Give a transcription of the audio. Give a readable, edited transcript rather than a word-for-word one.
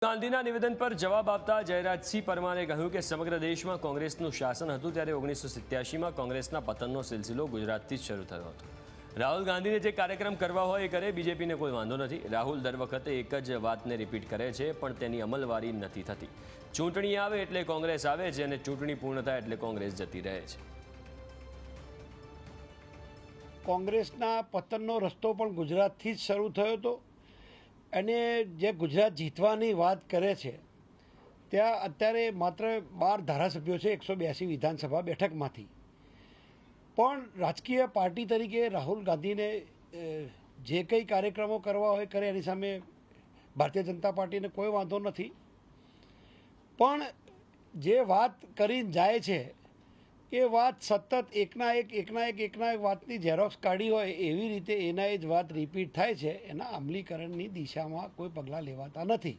ગાંધીના નિવેદન પર જવાબ આપતા જયરાજસિંહ પરમારે કહ્યું કે સમગ્ર દેશમાં કોંગ્રેસનું શાસન હતું ત્યારે 1987માં કોંગ્રેસના પતનનો સિલસિલો ગુજરાતથી જ શરૂ થયો હતો। રાહુલ ગાંધીને જે કાર્યક્રમ કરવા હોય એ કરે, બીજેપીને કોઈ વાંધો નથી। રાહુલ દર વખતે એક જ વાતને રિપીટ કરે છે પણ તેની અમલવારી નથી થતી। ચૂંટણી આવે એટલે કોંગ્રેસ આવે છે અને ચૂંટણી પૂર્ણ થાય એટલે કોંગ્રેસ જતી રહે છે। કોંગ્રેસના પતનનો રસ્તો પણ ગુજરાતથી જ શરૂ થયો હતો અને જે ગુજરાત જીતવાની વાત કરે છે ત્યાં અત્યારે માત્ર 12 ધારાસભ્યો છે 182 વિધાનસભા બેઠકમાંથી, પણ રાજકીય પાર્ટી તરીકે રાહુલ ગાંધીને જે કંઈ કાર્યક્રમો કરવા હોય કરે, એની સામે ભારતીય જનતા પાર્ટીને કોઈ વાંધો નથી। પણ જે વાત કરીને જાય છે એ વાત સતત એકના એક વાતની ઝેરોક્સ કાઢી હોય એવી રીતે એના એ જ વાત રિપીટ થાય છે। એના અમલીકરણની દિશામાં કોઈ પગલાં લેવાતા નથી।